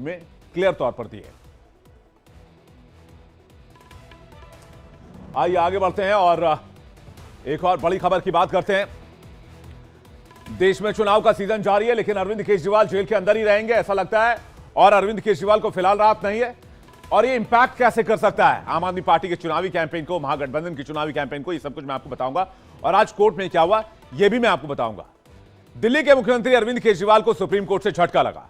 में क्लियर तौर पर दी है। आइए आगे बढ़ते हैं और एक और बड़ी खबर की बात करते हैं। देश में चुनाव का सीजन जारी है, लेकिन अरविंद केजरीवाल जेल के अंदर ही रहेंगे ऐसा लगता है, और अरविंद केजरीवाल को फिलहाल राहत नहीं है। और ये इंपैक्ट कैसे कर सकता है आम आदमी पार्टी के चुनावी कैंपेन को, महागठबंधन की चुनावी कैंपेन को, ये सब कुछ मैं आपको बताऊंगा। और आज कोर्ट में क्या हुआ ये भी मैं आपको बताऊंगा। दिल्ली के मुख्यमंत्री अरविंद केजरीवाल को सुप्रीम कोर्ट से झटका लगा,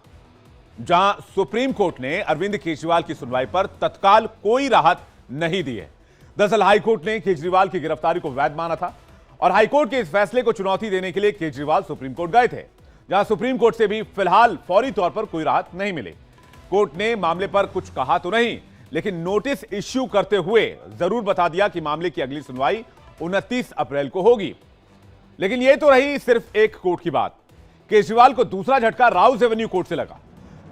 जहां सुप्रीम कोर्ट ने अरविंद केजरीवाल की सुनवाई पर तत्काल कोई राहत नहीं दी है। दरअसल हाईकोर्ट ने केजरीवाल की गिरफ्तारी को वैध माना था और हाईकोर्ट के इस फैसले को चुनौती देने के लिए केजरीवाल सुप्रीम कोर्ट गए थे, जहां सुप्रीम कोर्ट से भी फिलहाल फौरी तौर पर कोई राहत नहीं मिली। कोर्ट ने मामले पर कुछ कहा तो नहीं, लेकिन नोटिस इश्यू करते हुए जरूर बता दिया कि मामले की अगली सुनवाई 29 अप्रैल को होगी। लेकिन यह तो रही सिर्फ एक कोर्ट की बात। केजरीवाल को दूसरा झटका राउज एवेन्यू कोर्ट से लगा,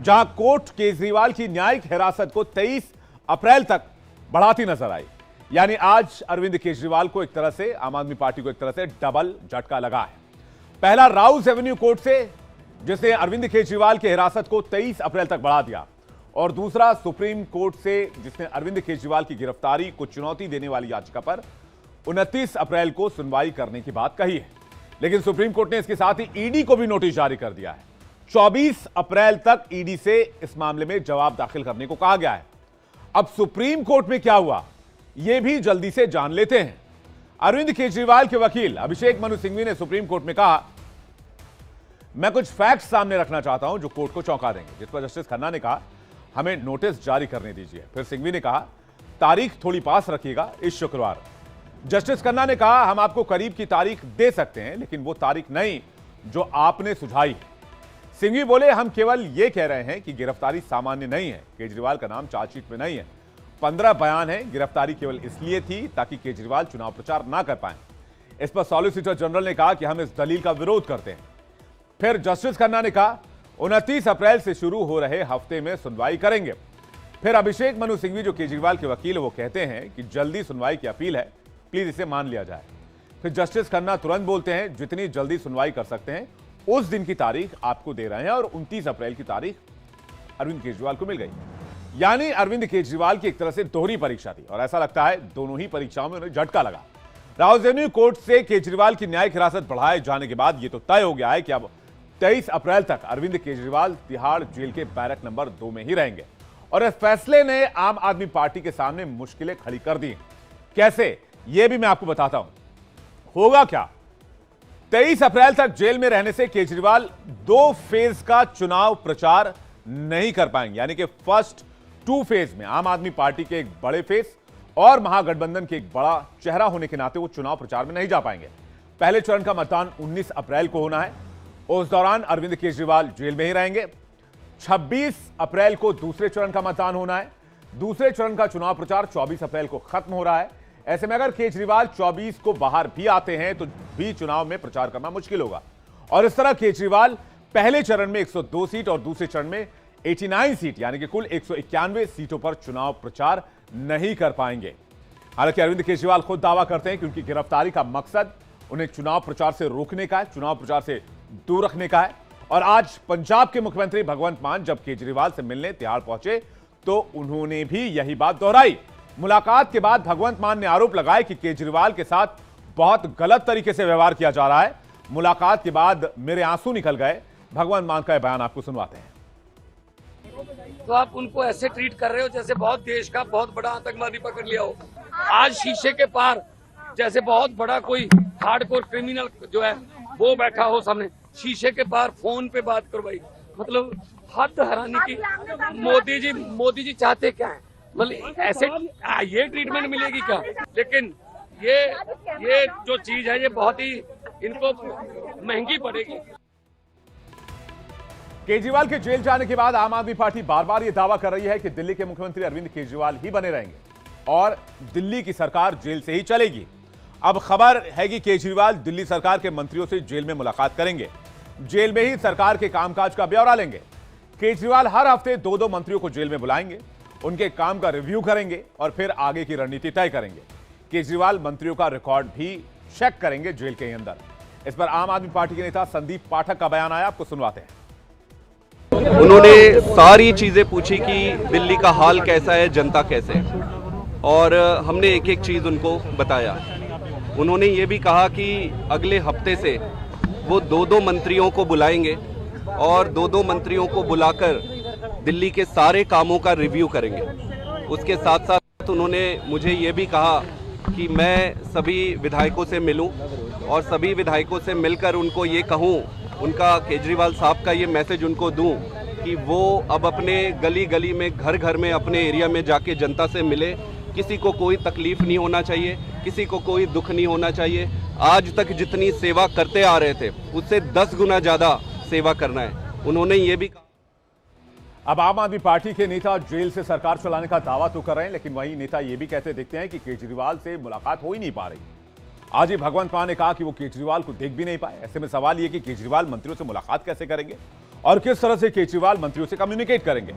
जहां कोर्ट केजरीवाल की न्यायिक हिरासत को 23 अप्रैल तक बढ़ाती नजर आई। यानी आज अरविंद केजरीवाल को एक तरह से, आम आदमी पार्टी को एक तरह से डबल झटका लगा है। पहला राउज एवेन्यू कोर्ट से, जिसने अरविंद केजरीवाल की हिरासत को 23 अप्रैल तक बढ़ा दिया, और दूसरा सुप्रीम कोर्ट से, जिसने अरविंद केजरीवाल की गिरफ्तारी को चुनौती देने वाली याचिका पर 29 अप्रैल को सुनवाई करने की बात कही है। लेकिन सुप्रीम कोर्ट ने इसके साथ ही ईडी को भी नोटिस जारी कर दिया है। 24 अप्रैल तक ईडी से इस मामले में जवाब दाखिल करने को कहा गया है। अब सुप्रीम कोर्ट में क्या हुआ यह भी जल्दी से जान लेते हैं। अरविंद केजरीवाल के वकील अभिषेक मनु सिंघवी ने सुप्रीम कोर्ट में कहा, मैं कुछ फैक्ट्स सामने रखना चाहता हूं जो कोर्ट को चौंका देंगे। जिस पर जस्टिस खन्ना ने कहा, हमें नोटिस जारी करने दीजिए। फिर सिंघवी ने कहा, तारीख थोड़ी पास रखिएगा इस शुक्रवार। जस्टिस खन्ना ने कहा, हम आपको करीब की तारीख दे सकते हैं, लेकिन वो तारीख नहीं जो आपने सुझाई है। सिंघवी बोले, हम केवल यह कह रहे हैं कि गिरफ्तारी सामान्य नहीं है, केजरीवाल का नाम चार्जशीट में नहीं है। 15 बयान है, गिरफ्तारी केवल इसलिए थी ताकि केजरीवाल चुनाव प्रचार ना कर पाए। इस पर सॉलिसिटर जनरल ने कहा कि हम इस दलील का विरोध करते हैं। फिर जस्टिस खन्ना ने कहा, 29 अप्रैल से शुरू हो रहे हफ्ते में सुनवाई करेंगे। फिर अभिषेक मनु सिंघवी, जो केजरीवाल के वकील है, वो कहते हैं कि जल्दी सुनवाई की अपील है, प्लीज इसे मान लिया जाए। फिर जस्टिस खन्ना तुरंत बोलते हैं, जितनी जल्दी सुनवाई कर सकते हैं उस दिन की तारीख आपको दे रहे हैं, और 29 अप्रैल की तारीख अरविंद केजरीवाल को मिल गई। यानी अरविंद केजरीवाल की एक तरह से दोहरी परीक्षा थी, और ऐसा लगता है दोनों ही परीक्षाओं में उन्हें झटका लगा। राउज एवेन्यू कोर्ट से केजरीवाल की न्यायिक हिरासत बढ़ाए जाने के बाद यह तो तय हो गया है कि अब 23 अप्रैल तक अरविंद केजरीवाल तिहाड़ जेल के बैरक नंबर 2 में ही रहेंगे। और इस फैसले ने आम आदमी पार्टी के सामने मुश्किलें खड़ी कर दी। कैसे, यह भी मैं आपको बताता हूं। होगा क्या, 23 अप्रैल तक जेल में रहने से केजरीवाल 2 फेज का चुनाव प्रचार नहीं कर पाएंगे। यानी कि फर्स्ट 2 फेज में आम आदमी पार्टी के एक बड़े फेज और महागठबंधन के एक बड़ा चेहरा होने के नाते वो चुनाव प्रचार में नहीं जा पाएंगे। पहले चरण का मतदान 19 अप्रैल को होना है, उस दौरान अरविंद केजरीवाल जेल में ही रहेंगे। 26 अप्रैल को दूसरे चरण का मतदान होना है। दूसरे चरण का चुनाव प्रचार 24 अप्रैल को खत्म हो रहा है। ऐसे में अगर केजरीवाल 24 को बाहर भी आते हैं तो भी चुनाव में प्रचार करना मुश्किल होगा। और इस तरह केजरीवाल पहले चरण में 102 सीट और दूसरे चरण में 89 सीट, यानी कि कुल 191 सीटों पर चुनाव प्रचार नहीं कर पाएंगे। हालांकि अरविंद केजरीवाल खुद दावा करते हैं कि उनकी गिरफ्तारी का मकसद उन्हें चुनाव प्रचार से रोकने का है, चुनाव प्रचार से दूर रखने का है। और आज पंजाब के मुख्यमंत्री भगवंत मान जब केजरीवाल से मिलने तिहाड़ पहुंचे तो उन्होंने भी यही बात दोहराई। मुलाकात के बाद भगवंत मान ने आरोप लगाया कि केजरीवाल के साथ बहुत गलत तरीके से व्यवहार किया जा रहा है। मुलाकात के बाद मेरे आंसू निकल गए, भगवंत मान का यह बयान आपको सुनवाते हैं। तो आप उनको ऐसे ट्रीट कर रहे हो जैसे बहुत देश का बहुत बड़ा आतंकवादी पकड़ लिया हो। आज शीशे के पार जैसे बहुत बड़ा कोई हार्डकोर क्रिमिनल जो है वो बैठा हो सामने, शीशे के पार फोन पे बात करो भाई। मतलब हद हैरानी की। मोदी जी चाहते क्या है, मतलब ऐसे ये ट्रीटमेंट मिलेगी क्या? लेकिन ये जो चीज है ये बहुत ही इनको महंगी पड़ेगी। केजरीवाल के जेल जाने के बाद आम आदमी पार्टी बार बार यह दावा कर रही है कि दिल्ली के मुख्यमंत्री अरविंद केजरीवाल ही बने रहेंगे और दिल्ली की सरकार जेल से ही चलेगी। अब खबर है कि केजरीवाल दिल्ली सरकार के मंत्रियों से जेल में मुलाकात करेंगे, जेल में ही सरकार के कामकाज का ब्यौरा लेंगे। केजरीवाल हर हफ्ते 2-2 मंत्रियों को जेल में बुलाएंगे, उनके काम का रिव्यू करेंगे और फिर आगे की रणनीति तय करेंगे। केजरीवाल मंत्रियों का रिकॉर्ड भी चेक करेंगे जेल के अंदर। इस पर आम आदमी पार्टी के नेता संदीप पाठक का बयान आया, आपको सुनवाते हैं। उन्होंने सारी चीज़ें पूछी कि दिल्ली का हाल कैसा है, जनता कैसे है, और हमने एक एक चीज़ उनको बताया। उन्होंने ये भी कहा कि अगले हफ्ते से वो 2-2 मंत्रियों को बुलाएंगे और 2-2 मंत्रियों को बुलाकर दिल्ली के सारे कामों का रिव्यू करेंगे। उसके साथ साथ उन्होंने मुझे ये भी कहा कि मैं सभी विधायकों से मिलूं और सभी विधायकों से मिलकर उनको ये कहूं, उनका केजरीवाल साहब का ये मैसेज उनको दूं कि वो अब अपने गली गली में, घर घर में, अपने एरिया में जाके जनता से मिले। किसी को कोई तकलीफ नहीं होना चाहिए, किसी को कोई दुख नहीं होना चाहिए। आज तक जितनी सेवा करते आ रहे थे उससे 10 गुना ज़्यादा सेवा करना है। उन्होंने ये भी कहा। अब आम आदमी पार्टी के नेता जेल से सरकार चलाने का दावा तो कर रहे हैं, लेकिन वहीं नेता ये भी कहते दिखते हैं कि केजरीवाल से मुलाकात हो ही नहीं पा रही। आज ही भगवंत मान ने कहा कि वो केजरीवाल को देख भी नहीं पाए। ऐसे में सवाल ये कि केजरीवाल मंत्रियों से मुलाकात कैसे करेंगे और किस तरह से केजरीवाल मंत्रियों से कम्युनिकेट करेंगे।